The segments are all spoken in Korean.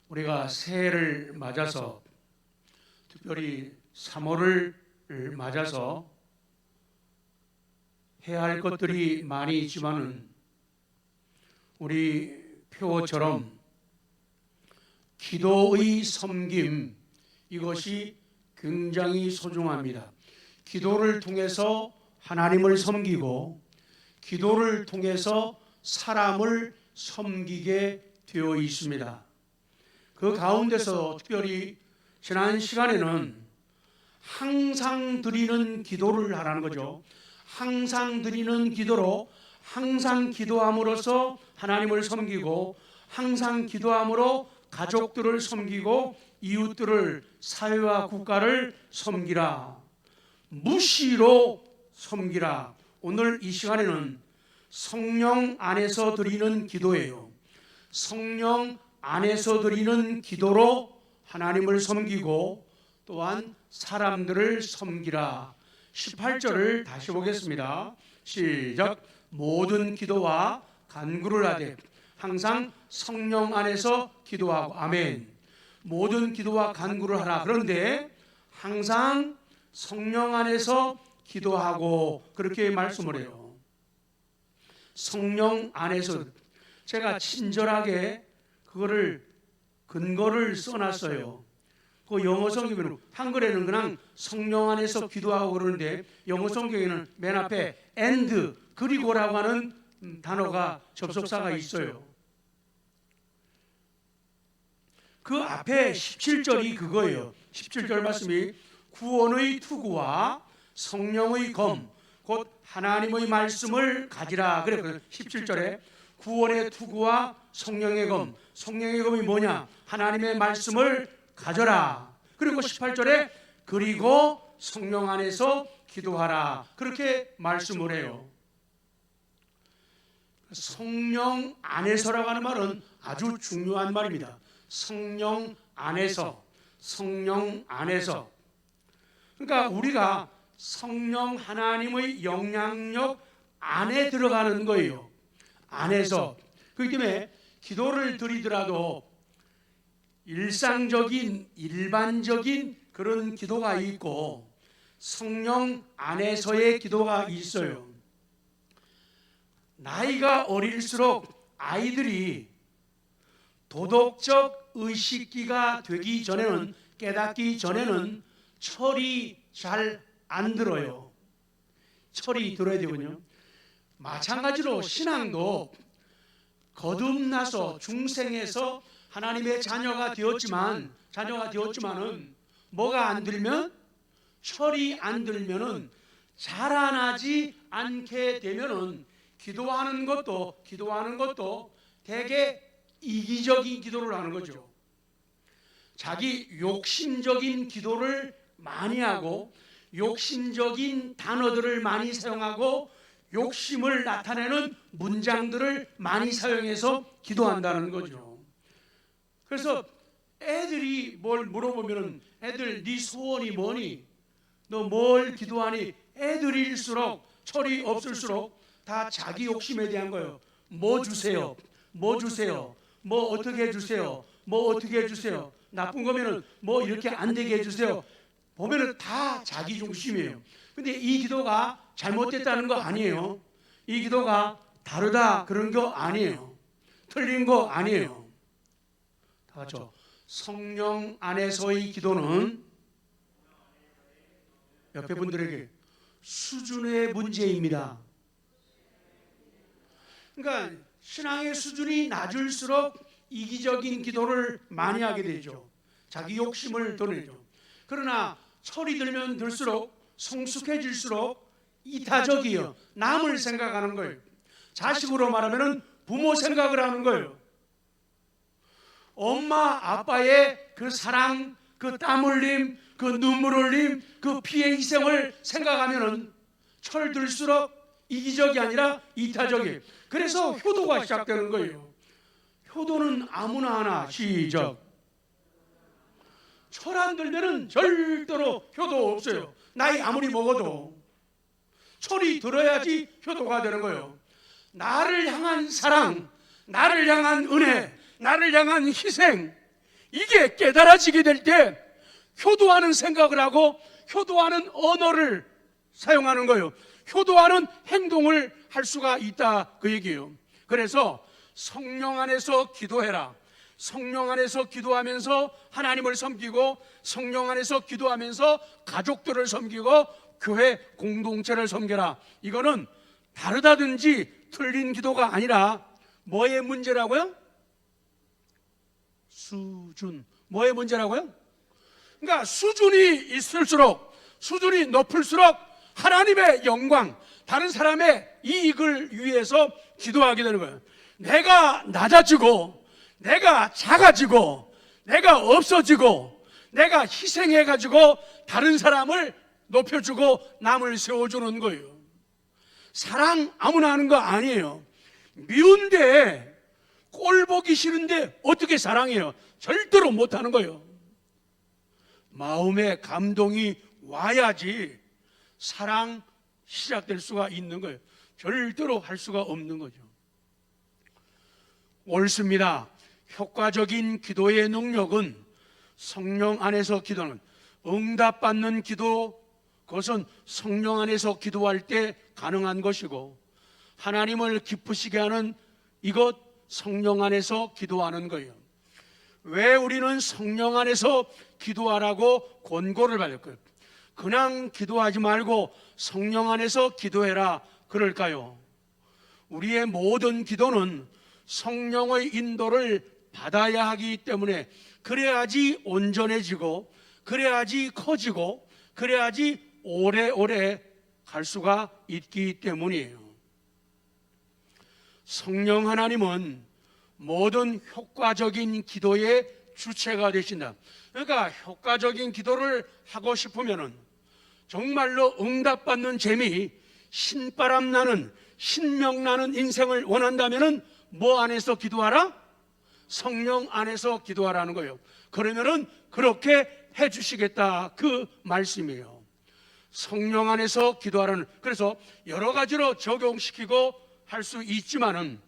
우리가 새해를 맞아서 특별히 3월을 맞아서 해야 할 것들이 많이 있지만은 우리 표어처럼 기도의 섬김, 이것이 굉장히 소중합니다. 기도를 통해서 하나님을 섬기고 기도를 통해서 사람을 섬기게 되어 있습니다. 그 가운데서 특별히 지난 시간에는 항상 드리는 기도를 하라는 거죠. 항상 드리는 기도로 항상 기도함으로써 하나님을 섬기고 항상 기도함으로 가족들을 섬기고 이웃들을, 사회와 국가를 섬기라. 무시로 섬기라. 오늘 이 시간에는 성령 안에서 드리는 기도예요. 성령 안에서 드리는 기도로 하나님을 섬기고 또한 사람들을 섬기라. 18절을 다시 보겠습니다. 시작. 모든 기도와 간구를 하되 항상 성령 안에서 기도하고. 아멘. 모든 기도와 간구를 하라. 그런데 항상 성령 안에서 기도하고, 그렇게 말씀을 해요. 성령 안에서. 제가 친절하게 그거를 근거를 써놨어요. 그 영어 성경에는, 한글에는 그냥 성령 안에서 기도하고 그러는데 영어 성경에는 맨 앞에 and 그리고라고 하는 단어가, 접속사가 있어요. 그 앞에 17절이 그거예요. 17절 말씀이 구원의 투구와 성령의 검, 곧 하나님의 말씀을 가지라. 그랬거든요. 17절에 구원의 투구와 성령의 검. 성령의 검이 뭐냐? 하나님의 말씀을 가져라. 그리고 18절에 그리고 성령 안에서 기도하라. 그렇게 말씀을 해요. 성령 안에서라고 하는 말은 아주 중요한 말입니다. 성령 안에서, 성령 안에서. 그러니까 우리가 성령 하나님의 영향력 안에 들어가는 거예요. 안에서. 그렇기 때문에 기도를 드리더라도 일상적인, 일반적인 그런 기도가 있고 성령 안에서의 기도가 있어요. 나이가 어릴수록 아이들이 도덕적 의식기가 되기 전에는, 깨닫기 전에는 철이 잘 안 들어요. 철이 들어야 되거든요. 마찬가지로 신앙도 거듭나서 중생에서 하나님의 자녀가 되었지만은 뭐가 안 들면, 철이 안 들면은, 자라나지 않게 되면은 기도하는 것도 되게 이기적인 기도를 하는 거죠. 자기 욕심적인 기도를 많이 하고 욕심적인 단어들을 많이 사용하고 욕심을 나타내는 문장들을 많이 사용해서 기도한다는 거죠. 그래서 애들이 뭘 물어보면 애들 네 소원이 뭐니? 너 뭘 기도하니? 애들일수록, 철이 없을수록 다 자기 욕심에 대한 거예요. 뭐 주세요? 뭐 주세요? 뭐 어떻게 해주세요? 뭐 어떻게 해주세요? 나쁜 거면은 뭐 이렇게 안 되게 해주세요. 보면은 다 자기 중심이에요. 근데 이 기도가 잘못됐다는 거 아니에요. 이 기도가 다르다 그런 거 아니에요. 틀린 거 아니에요. 다 같이 성령 안에서의 기도는 옆에 분들에게 수준의 문제입니다. 그러니까 신앙의 수준이 낮을수록 이기적인 기도를 많이 하게 되죠. 자기 욕심을 드러내죠. 그러나 철이 들면 들수록, 성숙해질수록 이타적이요. 남을 생각하는 거예요. 자식으로 말하면 부모 생각을 하는 거예요. 엄마 아빠의 그 사랑, 그 땀 흘림, 그 눈물 흘림, 그 피해 희생을 생각하면 철 들수록 이기적이 아니라 이타적이에요. 그래서 효도가 시작되는 거예요. 효도는 아무나 하나. 시작. 철 안 들면은 절대로 효도 없어요. 나이 아무리 먹어도 철이 들어야지 효도가 되는 거예요. 나를 향한 사랑, 나를 향한 은혜, 나를 향한 희생, 이게 깨달아지게 될 때 효도하는 생각을 하고 효도하는 언어를 사용하는 거예요. 효도하는 행동을 할 수가 있다, 그 얘기예요. 그래서 성령 안에서 기도해라. 성령 안에서 기도하면서 하나님을 섬기고, 성령 안에서 기도하면서 가족들을 섬기고, 교회 공동체를 섬겨라. 이거는 다르다든지 틀린 기도가 아니라 뭐의 문제라고요? 수준. 뭐의 문제라고요? 그러니까 수준이 있을수록, 수준이 높을수록 하나님의 영광, 다른 사람의 이익을 위해서 기도하게 되는 거예요. 내가 낮아지고, 내가 작아지고, 내가 없어지고, 내가 희생해가지고 다른 사람을 높여주고 남을 세워주는 거예요. 사랑 아무나 하는 거 아니에요. 미운데, 꼴 보기 싫은데 어떻게 사랑해요? 절대로 못하는 거예요. 마음에 감동이 와야지 사랑 시작될 수가 있는 거예요. 절대로 할 수가 없는 거죠. 옳습니다. 효과적인 기도의 능력은 성령 안에서 기도하는, 응답받는 기도, 그것은 성령 안에서 기도할 때 가능한 것이고, 하나님을 기쁘시게 하는 이것, 성령 안에서 기도하는 거예요. 왜 우리는 성령 안에서 기도하라고 권고를 받을까요? 그냥 기도하지 말고 성령 안에서 기도해라 그럴까요? 우리의 모든 기도는 성령의 인도를 받아야 하기 때문에, 그래야지 온전해지고, 그래야지 커지고, 그래야지 오래오래 갈 수가 있기 때문이에요. 성령 하나님은 모든 효과적인 기도의 주체가 되신다. 그러니까 효과적인 기도를 하고 싶으면은, 정말로 응답받는 재미, 신바람 나는, 신명 나는 인생을 원한다면은 뭐 안에서 기도하라? 성령 안에서 기도하라는 거예요. 그러면은 그렇게 해주시겠다, 그 말씀이에요. 성령 안에서 기도하라는. 그래서 여러 가지로 적용시키고 할 수 있지만은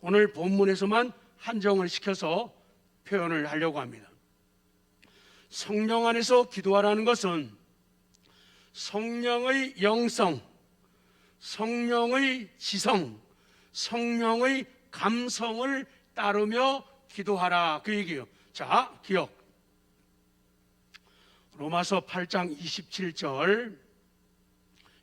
오늘 본문에서만 한정을 시켜서 표현을 하려고 합니다. 성령 안에서 기도하라는 것은 성령의 영성, 성령의 지성, 성령의 감성을 따르며 기도하라, 그 얘기예요. 자, 기억. 로마서 8장 27절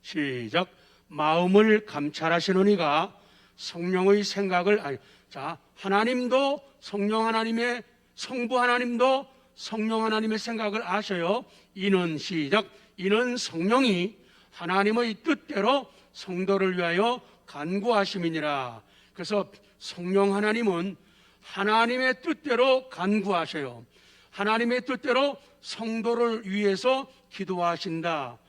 시작. 마음을 감찰하시는 이가 성령의 생각을, 자, 하나님도 성령 하나님의, 성부 하나님도 성령 하나님의 생각을 아셔요. 이는 시작. 이는 성령이 하나님의 뜻대로 성도를 위하여 간구하심이니라. 그래서 성령 하나님은 하나님의 뜻대로 간구하셔요. 하나님의 뜻대로 성도를 위해서 기도하신다.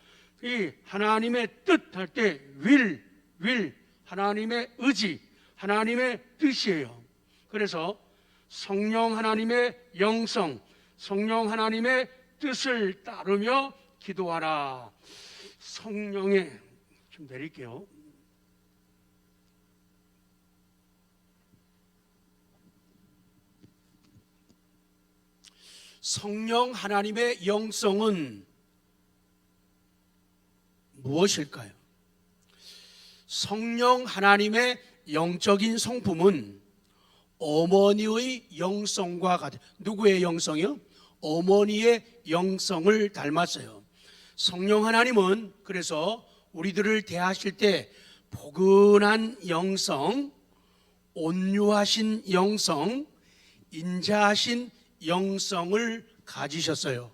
이 하나님의 뜻 할 때 will, 하나님의 의지, 하나님의 뜻이에요. 그래서 성령 하나님의 영성, 성령 하나님의 뜻을 따르며 기도하라. 성령의, 좀 내릴게요. 성령 하나님의 영성은 무엇일까요? 성령 하나님의 영적인 성품은 어머니의 영성과 같아요. 누구의 영성이요? 어머니의 영성을 닮았어요. 성령 하나님은 그래서 우리들을 대하실 때 포근한 영성, 온유하신 영성, 인자하신 영성을 가지셨어요.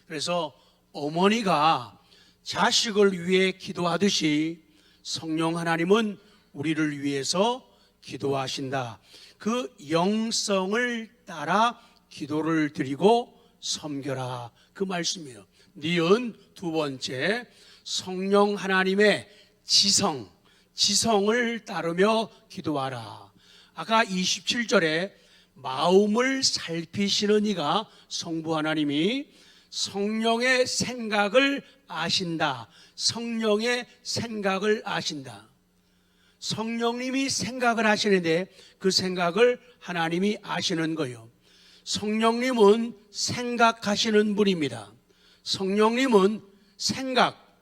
그래서 어머니가 자식을 위해 기도하듯이 성령 하나님은 우리를 위해서 기도하신다. 그 영성을 따라 기도를 드리고 섬겨라, 그 말씀이에요. 니은 두 번째, 성령 하나님의 지성을 따르며 기도하라. 아까 27절에 마음을 살피시는 이가, 성부 하나님이 성령의 생각을 아신다. 성령의 생각을 아신다. 성령님이 생각을 하시는데 그 생각을 하나님이 아시는 거예요. 성령님은 생각하시는 분입니다. 성령님은 생각,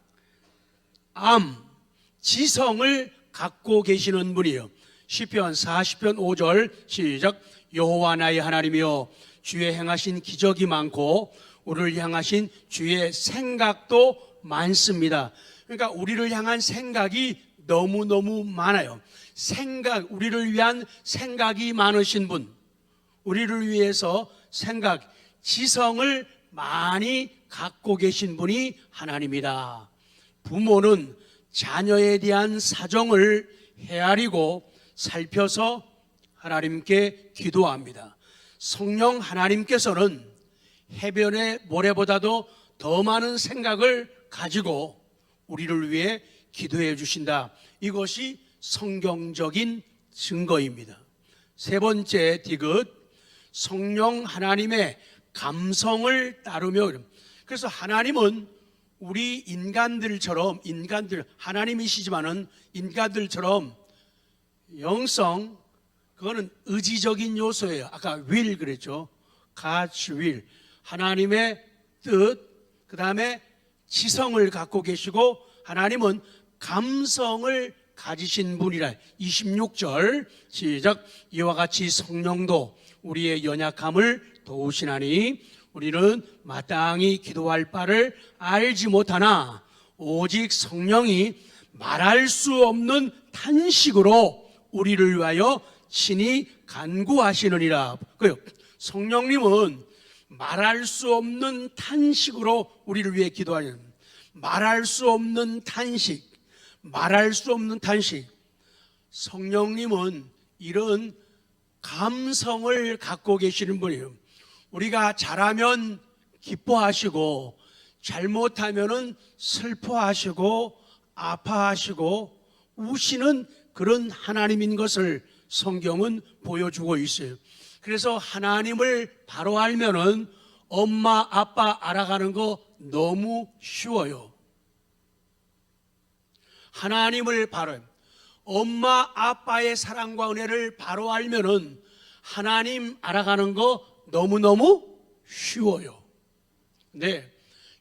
지성을 갖고 계시는 분이에요. 시편 40편 5절 시작. 여호와 나의 하나님이여, 주의 행하신 기적이 많고 우리를 향하신 주의 생각도 많습니다. 그러니까 우리를 향한 생각이 너무너무 많아요. 우리를 위한 생각이 많으신 분, 우리를 위해서 지성을 많이 갖고 계신 분이 하나님이다. 부모는 자녀에 대한 사정을 헤아리고 살펴서 하나님께 기도합니다. 성령 하나님께서는 해변의 모래보다도 더 많은 생각을 가지고 우리를 위해 기도해 주신다. 이것이 성경적인 증거입니다. 세 번째 디귿, 성령 하나님의 감성을 따르며. 그래서 하나님은 우리 하나님이시지만은 인간들처럼 영성, 그거는 의지적인 요소예요. 아까 will 그랬죠. God's will, 하나님의 뜻, 그 다음에 지성을 갖고 계시고 하나님은 감성을 가지신 분이라. 26절 시작. 이와 같이 성령도 우리의 연약함을 도우시나니 우리는 마땅히 기도할 바를 알지 못하나 오직 성령이 말할 수 없는 탄식으로 우리를 위하여 친히 간구하시느니라. 성령님은 말할 수 없는 탄식으로 우리를 위해 기도하는, 말할 수 없는 탄식. 성령님은 이런 감성을 갖고 계시는 분이에요. 우리가 잘하면 기뻐하시고 잘못하면 슬퍼하시고 아파하시고 우시는 그런 하나님인 것을 성경은 보여주고 있어요. 그래서 하나님을 바로 알면은 엄마 아빠 알아가는 거 너무 쉬워요. 하나님을 바로, 엄마 아빠의 사랑과 은혜를 바로 알면은 하나님 알아가는 거 너무너무 쉬워요. 근데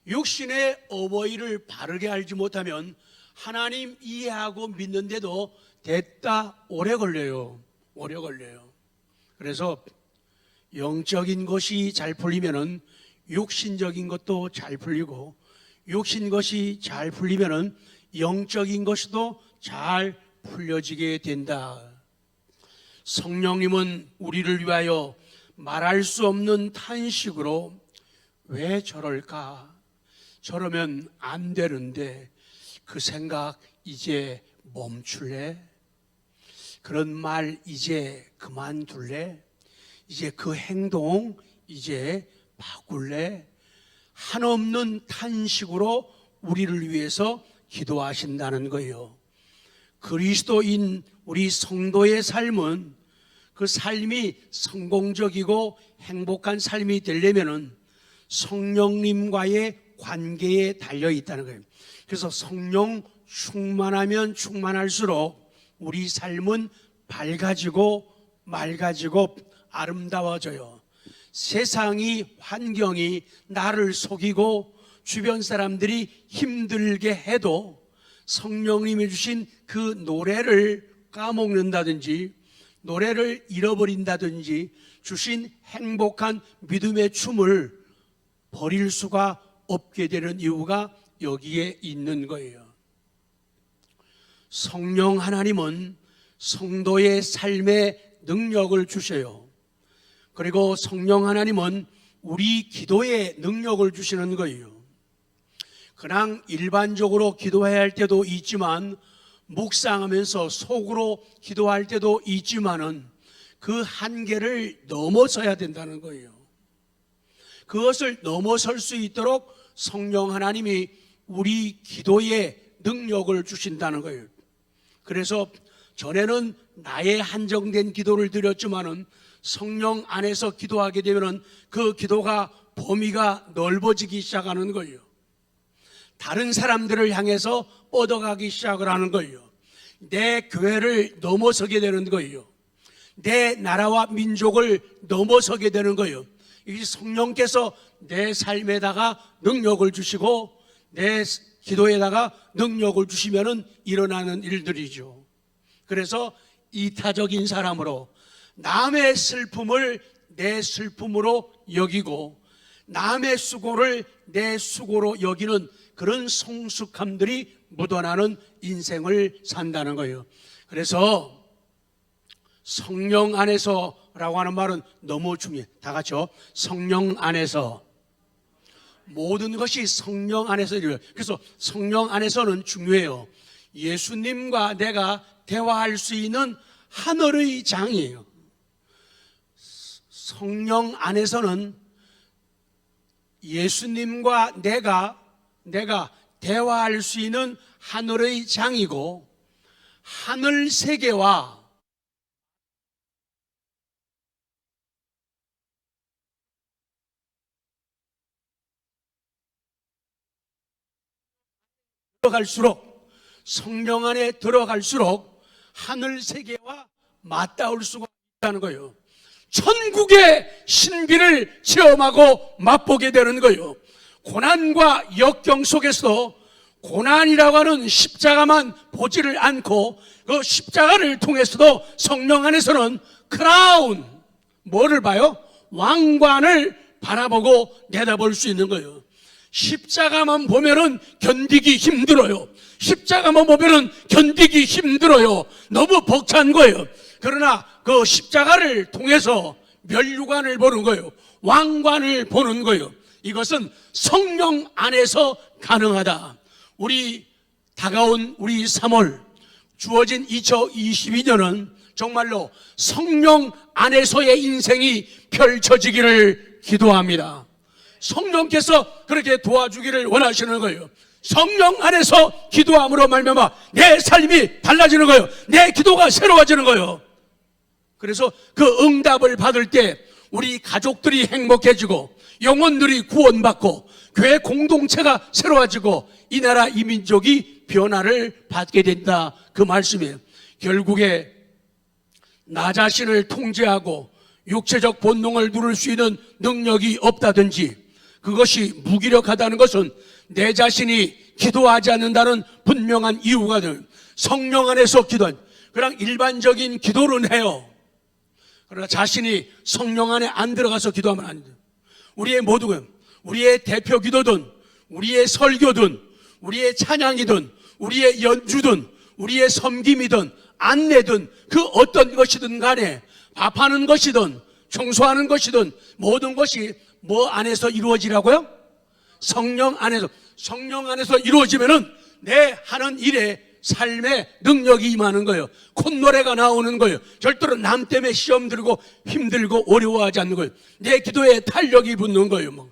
육신의 어버이를 바르게 알지 못하면 하나님 이해하고 믿는데도 됐다 오래 걸려요. 그래서 영적인 것이 잘 풀리면은 육신적인 것도 잘 풀리고, 육신 것이 잘 풀리면은 영적인 것도 잘 풀려지게 된다. 성령님은 우리를 위하여 말할 수 없는 탄식으로 왜 저럴까? 저러면 안 되는데 그 생각 이제 멈출래? 그런 말 이제 그만둘래? 이제 그 행동 이제 바꿀래? 한없는 탄식으로 우리를 위해서 기도하신다는 거예요. 그리스도인 우리 성도의 삶은, 그 삶이 성공적이고 행복한 삶이 되려면은 성령님과의 관계에 달려 있다는 거예요. 그래서 성령 충만하면 충만할수록 우리 삶은 밝아지고 맑아지고 아름다워져요. 세상이, 환경이 나를 속이고 주변 사람들이 힘들게 해도 성령님이 주신 그 노래를 까먹는다든지 노래를 잃어버린다든지 주신 행복한 믿음의 춤을 버릴 수가 없게 되는 이유가 여기에 있는 거예요. 성령 하나님은 성도의 삶에 능력을 주셔요. 그리고 성령 하나님은 우리 기도에 능력을 주시는 거예요. 그냥 일반적으로 기도해야 할 때도 있지만, 묵상하면서 속으로 기도할 때도 있지만은 그 한계를 넘어서야 된다는 거예요. 그것을 넘어설 수 있도록 성령 하나님이 우리 기도에 능력을 주신다는 거예요. 그래서 전에는 나의 한정된 기도를 드렸지만은 성령 안에서 기도하게 되면은 그 기도가 범위가 넓어지기 시작하는 거예요. 다른 사람들을 향해서 뻗어가기 시작을 하는 거예요. 내 교회를 넘어서게 되는 거예요. 내 나라와 민족을 넘어서게 되는 거예요. 이 성령께서 내 삶에다가 능력을 주시고 내 기도에다가 능력을 주시면은 일어나는 일들이죠. 그래서 이타적인 사람으로 남의 슬픔을 내 슬픔으로 여기고 남의 수고를 내 수고로 여기는 그런 성숙함들이 묻어나는 인생을 산다는 거예요. 그래서 성령 안에서라고 하는 말은 너무 중요해. 다 같이요. 성령 안에서. 모든 것이 성령 안에서 이루어요. 그래서 성령 안에서는 중요해요. 예수님과 내가 대화할 수 있는 하늘의 장이에요. 성령 안에서는 예수님과 내가 대화할 수 있는 하늘의 장이고 하늘 세계와 들어갈수록 성령 안에 들어갈수록 하늘 세계와 맞닿을 수가 있다는 거예요. 천국의 신비를 체험하고 맛보게 되는 거예요. 고난과 역경 속에서 고난이라고 하는 십자가만 보지를 않고 그 십자가를 통해서도 성령 안에서는 크라운, 뭐를 봐요? 왕관을 바라보고 내다볼 수 있는 거예요. 십자가만 보면은 견디기 힘들어요. 십자가만 보면은 견디기 힘들어요. 너무 벅찬 거예요. 그러나 그 십자가를 통해서 면류관을 보는 거예요. 왕관을 보는 거예요. 이것은 성령 안에서 가능하다. 우리 다가온 우리 3월 주어진 2022년은 정말로 성령 안에서의 인생이 펼쳐지기를 기도합니다. 성령께서 그렇게 도와주기를 원하시는 거예요. 성령 안에서 기도함으로 말미암아 내 삶이 달라지는 거예요. 내 기도가 새로워지는 거예요. 그래서 그 응답을 받을 때 우리 가족들이 행복해지고 영혼들이 구원받고 교회 공동체가 새로워지고 이 나라 이 민족이 변화를 받게 된다, 그 말씀이에요. 결국에 나 자신을 통제하고 육체적 본능을 누를 수 있는 능력이 없다든지 그것이 무기력하다는 것은 내 자신이 기도하지 않는다는 분명한 이유가 돼요. 성령 안에서 기도한, 그냥 일반적인 기도는 해요. 그러나 자신이 성령 안에 안 들어가서 기도하면 안 돼요. 우리의 모두가, 우리의 대표 기도든 우리의 설교든 우리의 찬양이든 우리의 연주든 우리의 섬김이든 안내든 그 어떤 것이든 간에 밥하는 것이든 청소하는 것이든 모든 것이 뭐 안에서 이루어지라고요? 성령 안에서. 성령 안에서 이루어지면은 내 하는 일에 삶의 능력이 임하는 거예요. 콧노래가 나오는 거예요. 절대로 남 때문에 시험 들고 힘들고 어려워하지 않는 거예요. 내 기도에 탄력이 붙는 거예요. 뭐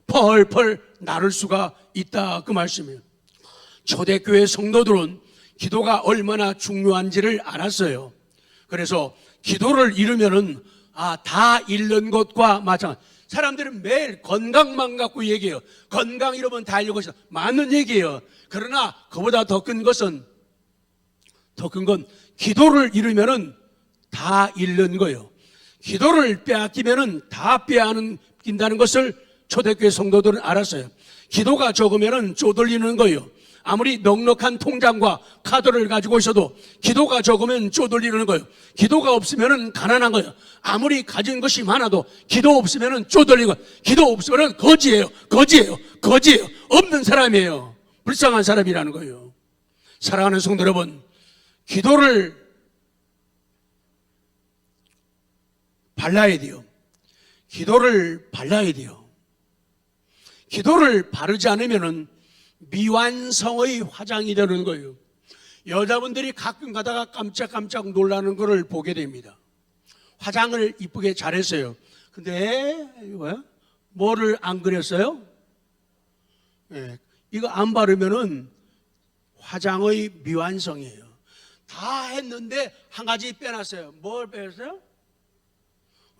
펄펄 나를 수가 있다, 그 말씀이에요. 초대교회 성도들은 기도가 얼마나 중요한지를 알았어요. 그래서 기도를 잃으면은 다 잃는 것과 마찬가지. 사람들은 매일 건강만 갖고 얘기해요. 건강 잃으면 다 잃는 것이다. 맞는 얘기예요. 그러나 그보다 더 큰 건 기도를 잃으면은 다 잃는 거예요. 기도를 빼앗기면은 다 빼앗긴다는 것을 초대교회 성도들은 알았어요. 기도가 적으면은 쪼들리는 거예요. 아무리 넉넉한 통장과 카드를 가지고 있어도 기도가 적으면 쪼들리는 거예요. 기도가 없으면 가난한 거예요. 아무리 가진 것이 많아도 기도 없으면 쪼들리는 거예요. 기도 없으면 거지예요. 없는 사람이에요. 불쌍한 사람이라는 거예요. 사랑하는 성도 여러분, 기도를 발라야 돼요. 기도를 바르지 않으면은 미완성의 화장이 되는 거예요. 여자분들이 가끔 가다가 깜짝깜짝 놀라는 것을 보게 됩니다. 화장을 이쁘게 잘했어요. 근데 뭐를 안 그렸어요? 이거 안 바르면은 화장의 미완성이에요. 다 했는데 한 가지 빼놨어요. 뭘 빼놨어요?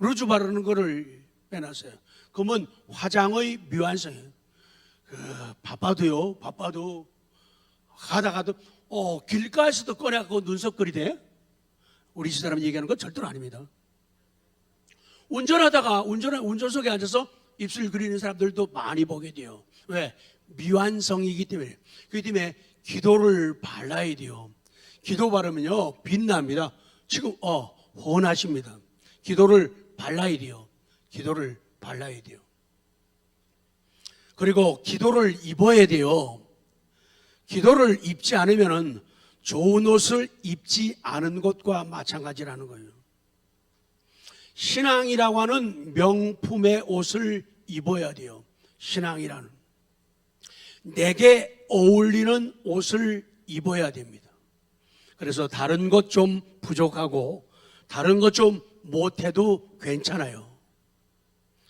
루즈 바르는 거를 빼놨어요. 그러면 화장의 미완성이에요. 바빠도 가다가도 길가에서도 꺼내갖고 눈썹 그리대. 우리 집사람이 얘기하는 건 절대로 아닙니다. 운전하다가 운전석에 앉아서 입술 그리는 사람들도 많이 보게 돼요. 왜? 미완성이기 때문에. 그렇기 때문에 기도를 발라야 돼요. 기도 바르면요 빛납니다. 지금 훤하십니다. 기도를 발라야 돼요. 기도를 발라야 돼요. 그리고 기도를 입어야 돼요. 기도를 입지 않으면은 좋은 옷을 입지 않은 것과 마찬가지라는 거예요. 신앙이라고 하는 명품의 옷을 입어야 돼요. 신앙이라는 내게 어울리는 옷을 입어야 됩니다. 그래서 다른 것 좀 부족하고 다른 것 좀 못해도 괜찮아요.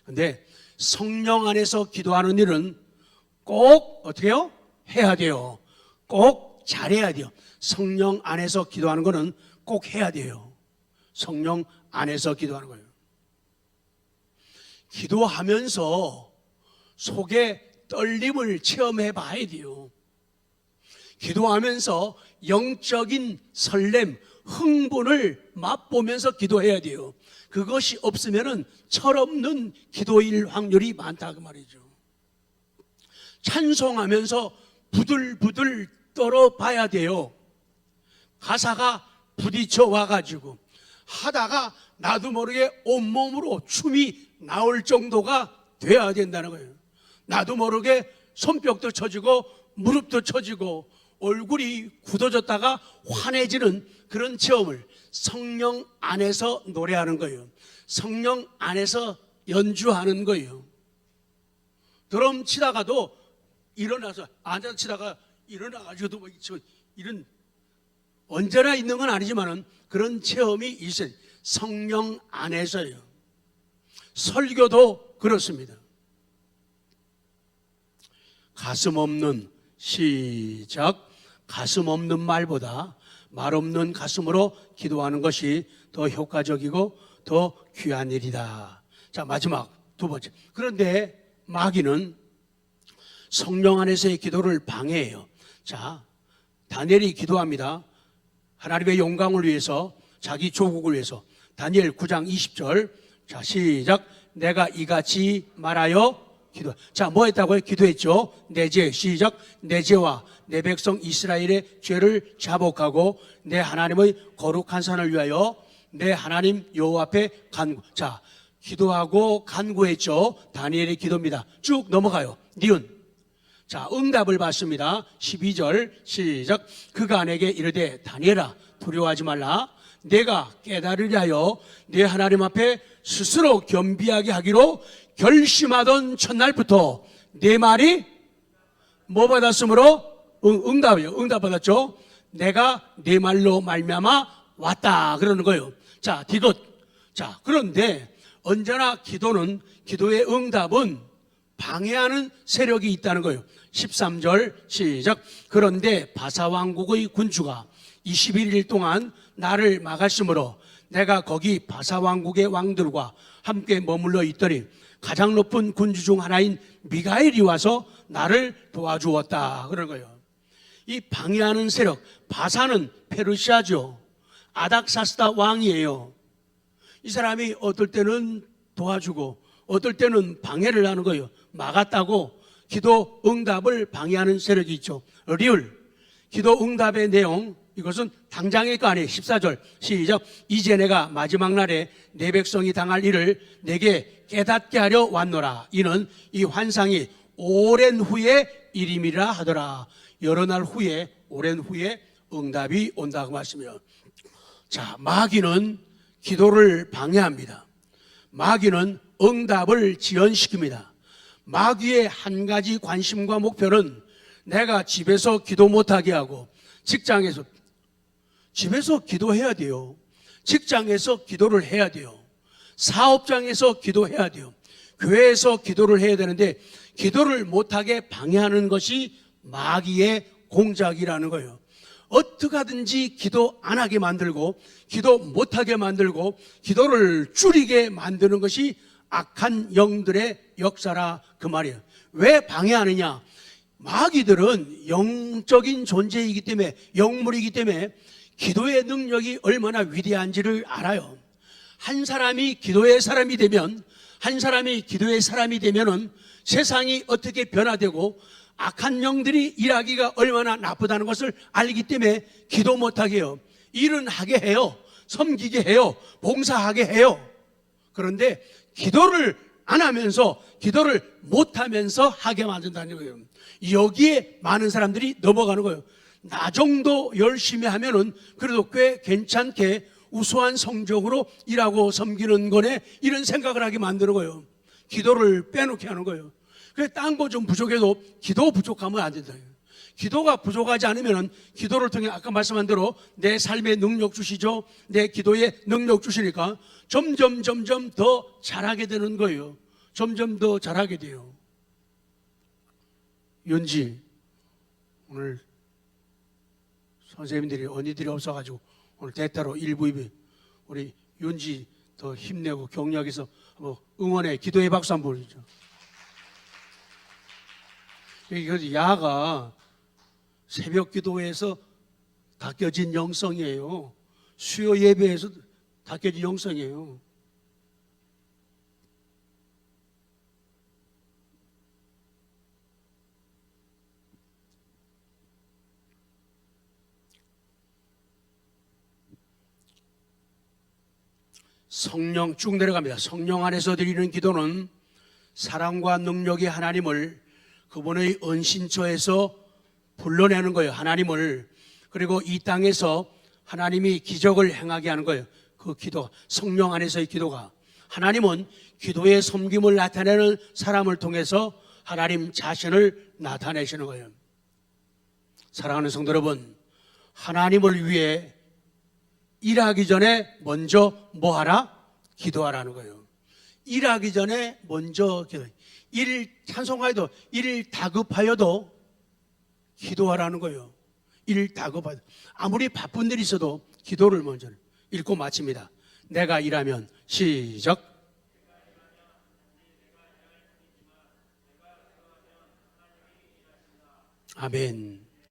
근데 성령 안에서 기도하는 일은 꼭 어떻게 해요? 해야 돼요. 꼭 잘해야 돼요. 성령 안에서 기도하는 거는 꼭 해야 돼요. 성령 안에서 기도하는 거예요. 기도하면서 속에 떨림을 체험해 봐야 돼요. 기도하면서 영적인 설렘, 흥분을 맛보면서 기도해야 돼요. 그것이 없으면은 철없는 기도일 확률이 많다 그 말이죠. 찬송하면서 부들부들 떨어봐야 돼요. 가사가 부딪혀 와가지고 하다가 나도 모르게 온몸으로 춤이 나올 정도가 돼야 된다는 거예요. 나도 모르게 손뼉도 쳐지고 무릎도 쳐지고 얼굴이 굳어졌다가 환해지는 그런 체험을 성령 안에서 노래하는 거예요. 성령 안에서 연주하는 거예요. 드럼 치다가도 일어나서 앉아서 치다가 일어나가지고도 뭐 이런 언제나 있는 건 아니지만은 그런 체험이 있어요. 성령 안에서요. 설교도 그렇습니다. 가슴 없는 시작. 가슴 없는 말보다 말 없는 가슴으로 기도하는 것이 더 효과적이고 더 귀한 일이다. 자, 마지막 두 번째. 그런데 마귀는 성령 안에서의 기도를 방해해요. 자, 다니엘이 기도합니다. 하나님의 영광을 위해서, 자기 조국을 위해서. 다니엘 9장 20절. 자, 시작. 내가 이같이 말하여 기도. 자, 뭐 했다고요? 기도했죠. 내 죄, 시작. 내 죄와 내 백성 이스라엘의 죄를 자복하고 내 하나님의 거룩한 산을 위하여 내 하나님 여호와 앞에 간구. 자, 기도하고 간구했죠. 다니엘의 기도입니다. 쭉 넘어가요. 니은. 자, 응답을 받습니다. 12절 시작. 그가 내게 이르되 다니엘아 두려워하지 말라. 내가 깨달으려 하여 내 하나님 앞에 스스로 겸비하게 하기로 결심하던 첫날부터 내 말이 뭐 받았으므로? 응답이요. 응답 받았죠. 내가 내 말로 말미암아 왔다 그러는 거예요. 자, 디귿. 자, 그런데 언제나 기도의 응답은 방해하는 세력이 있다는 거예요. 13절 시작. 그런데 바사왕국의 군주가 21일 동안 나를 막았으므로 내가 거기 바사왕국의 왕들과 함께 머물러 있더니 가장 높은 군주 중 하나인 미가엘이 와서 나를 도와주었다 그런 거예요. 이 방해하는 세력, 바사는 페르시아죠. 아닥사스다 왕이에요. 이 사람이 어떨 때는 도와주고 어떨 때는 방해를 하는 거예요. 막았다고 기도 응답을 방해하는 세력이 있죠. 리을, 기도 응답의 내용, 이것은 당장의 거 아니에요. 14절 시작. 이제 내가 마지막 날에 내 백성이 당할 일을 내게 깨닫게 하려 왔노라. 이는 이 환상이 오랜 후에 일임이라 하더라. 여러 날 후에, 오랜 후에 응답이 온다고 말씀이에요. 자, 마귀는 기도를 방해합니다. 마귀는 응답을 지연시킵니다. 마귀의 한 가지 관심과 목표는 내가 집에서 기도 못하게 하고, 집에서 기도해야 돼요. 직장에서 기도를 해야 돼요. 사업장에서 기도해야 돼요. 교회에서 기도를 해야 되는데 기도를 못하게 방해하는 것이 마귀의 공작이라는 거예요. 어떻게 하든지 기도 안 하게 만들고 기도 못하게 만들고 기도를 줄이게 만드는 것이 악한 영들의 역사라 그 말이에요. 왜 방해하느냐? 마귀들은 영적인 존재이기 때문에, 영물이기 때문에 기도의 능력이 얼마나 위대한지를 알아요. 한 사람이 기도의 사람이 되면, 한 사람이 기도의 사람이 되면은 세상이 어떻게 변화되고 악한 영들이 일하기가 얼마나 나쁘다는 것을 알기 때문에 기도 못하게 해요. 일은 하게 해요. 섬기게 해요. 봉사하게 해요. 그런데 기도를 안 하면서, 기도를 못하면서 하게 만든다는 거예요. 여기에 많은 사람들이 넘어가는 거예요. 나 정도 열심히 하면은 그래도 꽤 괜찮게 우수한 성적으로 일하고 섬기는 거네, 이런 생각을 하게 만드는 거예요. 기도를 빼놓게 하는 거예요. 그래서 딴 거 좀 부족해도 기도 부족하면 안 된다. 기도가 부족하지 않으면 기도를 통해 아까 말씀한 대로 내 삶의 능력 주시죠. 내 기도에 능력 주시니까 점점 더 잘하게 되는 거예요. 점점 더 잘하게 돼요. 윤지, 오늘 선생님들이, 언니들이 없어가지고 오늘 대타로 일부입에 우리 윤지 더 힘내고 격려해서 응원해, 기도의 박수 한번 보내죠. 여기 야가 새벽 기도에서 닦여진 영성이에요. 수요 예배에서 닦여진 영성이에요. 성령 쭉 내려갑니다. 성령 안에서 드리는 기도는 사랑과 능력의 하나님을 그분의 은신처에서 불러내는 거예요. 하나님을. 그리고 이 땅에서 하나님이 기적을 행하게 하는 거예요. 그 기도, 성령 안에서의 기도가. 하나님은 기도의 섬김을 나타내는 사람을 통해서 하나님 자신을 나타내시는 거예요. 사랑하는 성도 여러분, 하나님을 위해 일하기 전에 먼저 뭐 하라? 기도하라는 거예요. 일하기 전에 먼저 기도. 일 찬송가에도 일 다급하여도 기도하라는 거예요. 일 다급하여도. 아무리 바쁜 일이 있어도 기도를 먼저 읽고 마칩니다. 내가 일하면 시작. 아멘.